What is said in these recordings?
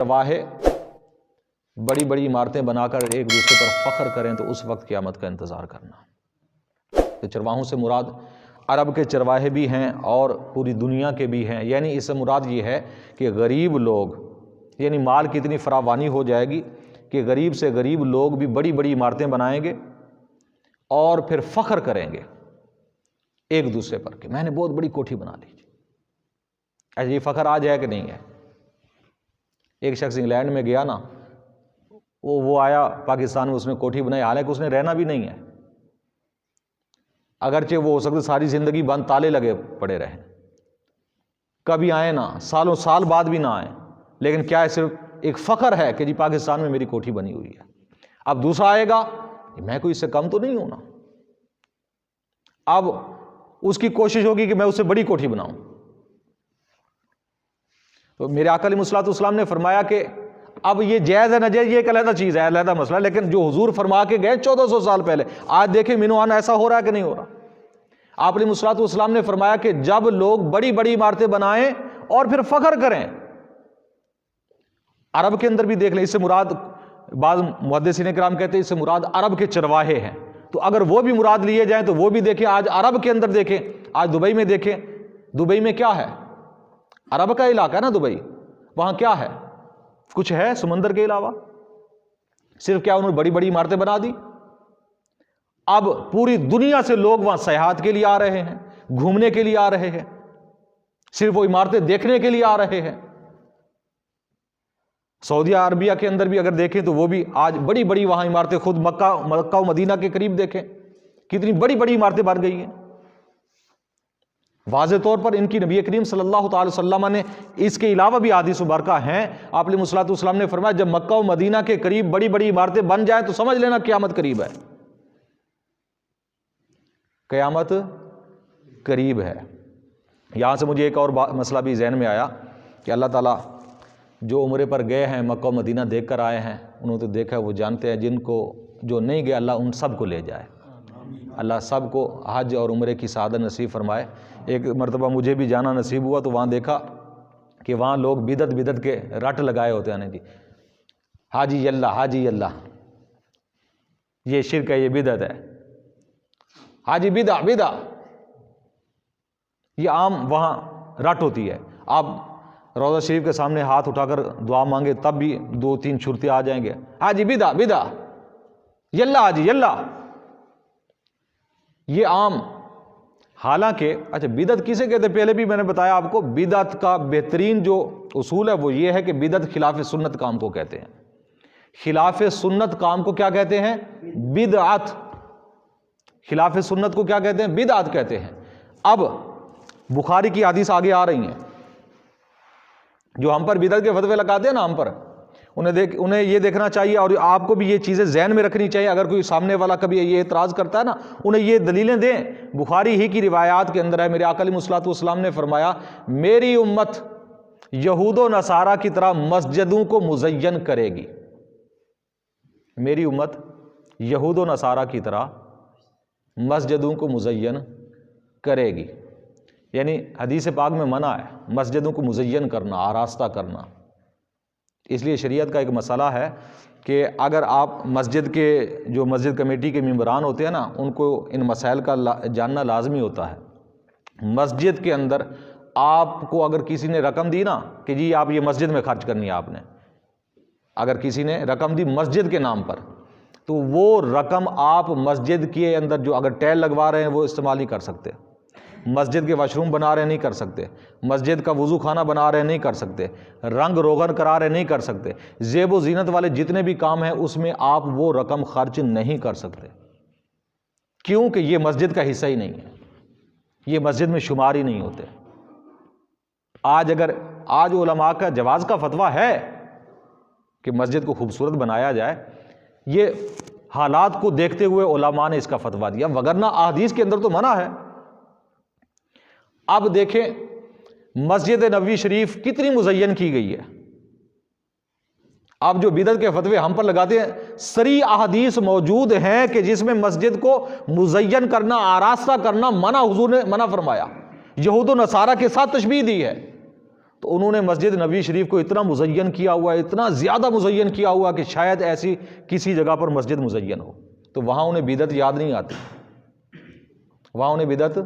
چرواہے بڑی بڑی عمارتیں بنا کر ایک دوسرے پر فخر کریں تو اس وقت قیامت کا انتظار کرنا۔ تو چرواہوں سے مراد عرب کے چرواہے بھی ہیں اور پوری دنیا کے بھی ہیں، یعنی اس سے مراد یہ ہے کہ غریب لوگ، یعنی مال کی اتنی فراوانی ہو جائے گی کہ غریب سے غریب لوگ بھی بڑی بڑی عمارتیں بنائیں گے اور پھر فخر کریں گے ایک دوسرے پر کہ میں نے بہت بڑی کوٹھی بنا لی۔ ایسے یہ فخر آج ہے کہ نہیں ہے؟ ایک شخص انگلینڈ میں گیا نا، وہ آیا پاکستان میں، اس نے کوٹھی بنائی، حالانکہ اس نے رہنا بھی نہیں ہے، اگرچہ وہ ہو سکتا ساری زندگی بند تالے لگے پڑے رہیں، کبھی آئے نہ، سالوں سال بعد بھی نہ آئیں، لیکن کیا ہے، صرف ایک فخر ہے کہ جی پاکستان میں میری کوٹھی بنی ہوئی ہے۔ اب دوسرا آئے گا، میں کوئی اس سے کم تو نہیں ہوں نا، اب اس کی کوشش ہوگی کہ میں اس سے بڑی کوٹھی بناؤں۔ تو میرے آقا علیہ الصلوۃ والسلام نے فرمایا کہ اب یہ جائز ہے ناجائز یہ ایک علیحدہ چیز ہے، علیحدہ مسئلہ، لیکن جو حضور فرما کے گئے 1400 سال پہلے، آج دیکھیں منوان ایسا ہو رہا ہے کہ نہیں ہو رہا۔ آپ علیہ الصلوۃ والسلام نے فرمایا کہ جب لوگ بڑی بڑی عمارتیں بنائیں اور پھر فخر کریں، عرب کے اندر بھی دیکھ لیں، اس سے مراد بعض محدثین کرام کہتے ہیں اس سے مراد عرب کے چرواہے ہیں، تو اگر وہ بھی مراد لیے جائیں تو وہ بھی دیکھیں، آج عرب کے اندر دیکھیں، آج دبئی میں دیکھیں، دبئی میں کیا ہے؟ عرب کا علاقہ ہے نا دبئی، وہاں کیا ہے؟ کچھ ہے سمندر کے علاوہ؟ صرف کیا انہوں نے بڑی بڑی عمارتیں بنا دی؟ اب پوری دنیا سے لوگ وہاں سیاحت کے لیے آ رہے ہیں، گھومنے کے لیے آ رہے ہیں، صرف وہ عمارتیں دیکھنے کے لیے آ رہے ہیں۔ سعودیہ عربیہ کے اندر بھی اگر دیکھیں تو وہ بھی آج بڑی بڑی وہاں عمارتیں، خود مکہ و مدینہ کے قریب دیکھیں کتنی بڑی بڑی عمارتیں بن گئی ہیں۔ واضح طور پر ان کی نبی کریم صلی اللہ تعالی وسلم نے اس کے علاوہ بھی احادیث مبارکہ ہیں، آپ علیہ الصلوۃ والسلام نے فرمایا جب مکہ و مدینہ کے قریب بڑی بڑی عمارتیں بن جائیں تو سمجھ لینا قیامت قریب ہے، قیامت قریب ہے۔ یہاں سے مجھے ایک اور مسئلہ بھی ذہن میں آیا کہ اللہ تعالیٰ جو عمرے پر گئے ہیں، مکہ و مدینہ دیکھ کر آئے ہیں، انہوں نے تو دیکھا ہے، وہ جانتے ہیں، جن کو جو نہیں گیا اللہ ان سب کو لے جائے، اللہ سب کو حج اور عمرے کی سعادت نصیب فرمائے۔ ایک مرتبہ مجھے بھی جانا نصیب ہوا تو وہاں دیکھا کہ وہاں لوگ بدعت کے رٹ لگائے ہوتے ہیں، جی حاجی اللہ حاجی اللہ، یہ شرک ہے، یہ بدعت ہے، حاجی بدع، یہ عام وہاں رٹ ہوتی ہے۔ آپ روضہ شریف کے سامنے ہاتھ اٹھا کر دعا مانگے تب بھی 2-3 چھرتے آ جائیں گے، حاجی بدع یلہ حاجی یلہ، یہ عام۔ حالانکہ اچھا بدعت کسے کہتے ہیں؟ پہلے بھی میں نے بتایا آپ کو، بدعت کا بہترین جو اصول ہے وہ یہ ہے کہ بدعت خلاف سنت کام کو کہتے ہیں۔ خلاف سنت کام کو کیا کہتے ہیں؟ بدعت۔ خلاف سنت کو کیا کہتے ہیں؟ بدعت کہتے ہیں۔ اب بخاری کی حدیث آگے آ رہی ہیں، جو ہم پر بدعت کے فتوے لگاتے ہیں نا، ہم پر انہیں یہ دیکھنا چاہیے اور آپ کو بھی یہ چیزیں ذہن میں رکھنی چاہیے۔ اگر کوئی سامنے والا کبھی یہ اعتراض کرتا ہے نا، انہیں یہ دلیلیں دیں۔ بخاری ہی کی روایات کے اندر ہے، میرے آقا علیہ الصلوۃ والسلام نے فرمایا میری امت یہود و نصارہ کی طرح مسجدوں کو مزین کرے گی، میری امت یہود و نصارہ کی طرح مسجدوں کو مزین کرے گی، یعنی حدیث پاک میں منع ہے مسجدوں کو مزین کرنا، آراستہ کرنا۔ اس لیے شریعت کا ایک مسئلہ ہے کہ اگر آپ مسجد کے جو مسجد کمیٹی کے ممبران ہوتے ہیں نا، ان کو ان مسائل کا جاننا لازمی ہوتا ہے۔ مسجد کے اندر آپ کو اگر کسی نے رقم دی نا کہ جی آپ یہ مسجد میں خرچ کرنی ہے، آپ نے اگر کسی نے رقم دی مسجد کے نام پر، تو وہ رقم آپ مسجد کے اندر جو اگر ٹائل لگوا رہے ہیں وہ استعمال نہیں کر سکتے، مسجد کے واش روم بنا رہے نہیں کر سکتے، مسجد کا وضو خانہ بنا رہے نہیں کر سکتے، رنگ روغن کرا رہے نہیں کر سکتے، زیب و زینت والے جتنے بھی کام ہیں اس میں آپ وہ رقم خرچ نہیں کر سکتے، کیونکہ یہ مسجد کا حصہ ہی نہیں ہے، یہ مسجد میں شمار ہی نہیں ہوتے۔ آج علماء کا جواز کا فتویٰ ہے کہ مسجد کو خوبصورت بنایا جائے، یہ حالات کو دیکھتے ہوئے علماء نے اس کا فتویٰ دیا، وگرنہ احادیث کے اندر تو منع ہے۔ اب دیکھیں مسجد نبوی شریف کتنی مزین کی گئی ہے۔ اب جو بدعت کے فتوے ہم پر لگاتے ہیں، صریح احادیث موجود ہیں کہ جس میں مسجد کو مزین کرنا، آراستہ کرنا منع، حضور نے منع فرمایا، یہود و نصارہ کے ساتھ تشبیہ دی ہے۔ تو انہوں نے مسجد نبوی شریف کو اتنا مزین کیا ہوا ہے، اتنا زیادہ مزین کیا ہوا کہ شاید ایسی کسی جگہ پر مسجد مزین ہو، تو وہاں انہیں بدعت یاد نہیں آتی، وہاں انہیں بدعت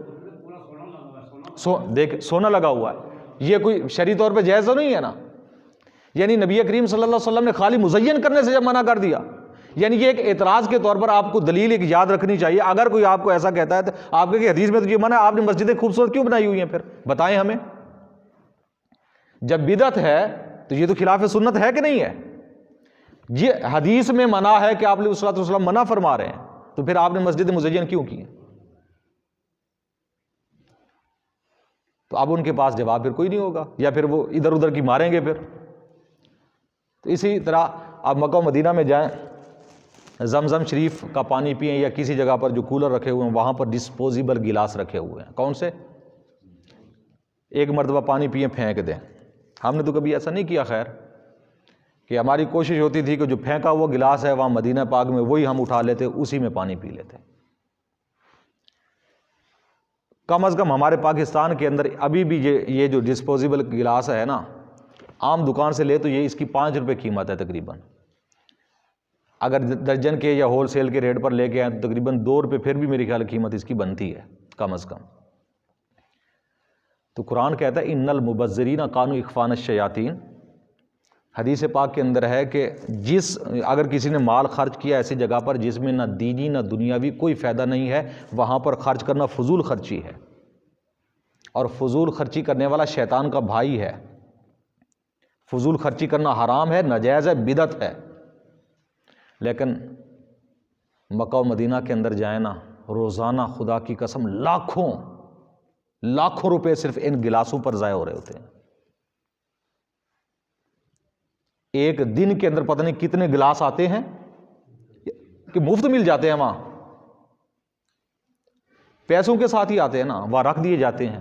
دیکھ سونا لگا ہوا ہے، یہ کوئی شرعی طور پہ جائز تو نہیں ہے نا؟ یعنی نبی کریم صلی اللہ علیہ وسلم نے خالی مزین کرنے سے جب منع کر دیا، یعنی یہ ایک اعتراض کے طور پر آپ کو دلیل ایک یاد رکھنی چاہیے۔ اگر کوئی آپ کو ایسا کہتا ہے تو آپ کہ حدیث میں تو یہ منع ہے، آپ نے مسجدیں خوبصورت کیوں بنائی ہوئی ہیں؟ پھر بتائیں ہمیں، جب بدعت ہے تو یہ تو خلاف سنت ہے کہ نہیں ہے؟ یہ حدیث میں منع ہے کہ آپ علیہ الصلوۃ والسلام منع فرما رہے ہیں، تو پھر آپ نے مسجد مزین کیوں کی؟ تو اب ان کے پاس جواب پھر کوئی نہیں ہوگا، یا پھر وہ ادھر ادھر کی ماریں گے پھر۔ تو اسی طرح آپ مکہ و مدینہ میں جائیں، زمزم شریف کا پانی پئیں، یا کسی جگہ پر جو کولر رکھے ہوئے ہیں وہاں پر ڈسپوزیبل گلاس رکھے ہوئے ہیں، کون سے؟ ایک مرتبہ پانی پئیں پھینک دیں۔ ہم نے تو کبھی ایسا نہیں کیا، خیر کہ ہماری کوشش ہوتی تھی کہ جو پھینکا ہوا گلاس ہے وہاں مدینہ پاک میں وہی ہم اٹھا لیتے، اسی میں پانی پی لیتے۔ کم از کم ہمارے پاکستان کے اندر ابھی بھی یہ جو ڈسپوزیبل گلاس ہے نا، عام دکان سے لے تو یہ اس کی 5 روپے قیمت ہے تقریباً، اگر درجن کے یا ہول سیل کے ریٹ پر لے کے آئیں تو تقریباً 2 روپے پھر بھی میری خیال قیمت اس کی بنتی ہے کم از کم۔ تو قرآن کہتا ہے ان المبذرین کانوا اخوان الشیاطین، حدیث پاک کے اندر ہے کہ اگر کسی نے مال خرچ کیا ایسی جگہ پر جس میں نہ دینی نہ دنیاوی کوئی فائدہ نہیں ہے، وہاں پر خرچ کرنا فضول خرچی ہے، اور فضول خرچی کرنے والا شیطان کا بھائی ہے۔ فضول خرچی کرنا حرام ہے، ناجائز ہے، بدعت ہے۔ لیکن مکہ و مدینہ کے اندر جائیں نا، روزانہ خدا کی قسم لاکھوں روپے صرف ان گلاسوں پر ضائع ہو رہے ہوتے ہیں۔ ایک دن کے اندر پتہ نہیں کتنے گلاس آتے ہیں کہ مفت مل جاتے ہیں، وہاں پیسوں کے ساتھ ہی آتے ہیں نا، وہاں رکھ دیے جاتے ہیں۔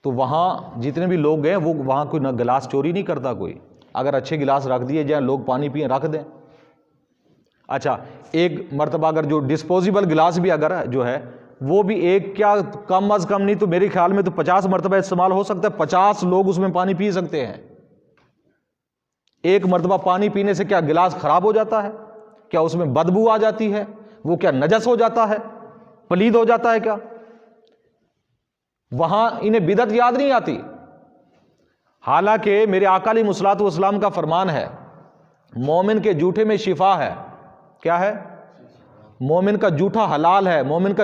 تو وہاں جتنے بھی لوگ گئے وہ وہاں کوئی نہ گلاس چوری نہیں کرتا کوئی، اگر اچھے گلاس رکھ دیے جائیں، لوگ پانی پئیں، رکھ دیں۔ اچھا، ایک مرتبہ اگر جو ڈسپوزیبل گلاس بھی اگر جو ہے وہ بھی ایک کیا کم از کم نہیں تو میرے خیال میں تو 50 مرتبہ استعمال ہو سکتا ہے، 50 لوگ اس میں پانی پی سکتے ہیں۔ ایک مرتبہ پانی پینے سے کیا گلاس خراب ہو جاتا ہے؟ کیا اس میں بدبو آ جاتی ہے؟ وہ کیا نجس ہو جاتا ہے؟ پلید ہو جاتا ہے کیا؟ وہاں انہیں بدعت یاد نہیں آتی، حالانکہ میرے آقا علیہ الصلوۃ والسلام کا فرمان ہے مومن کے جوٹے میں شفا ہے۔ کیا ہے؟ مومن کا جوٹا حلال ہے، مومن کا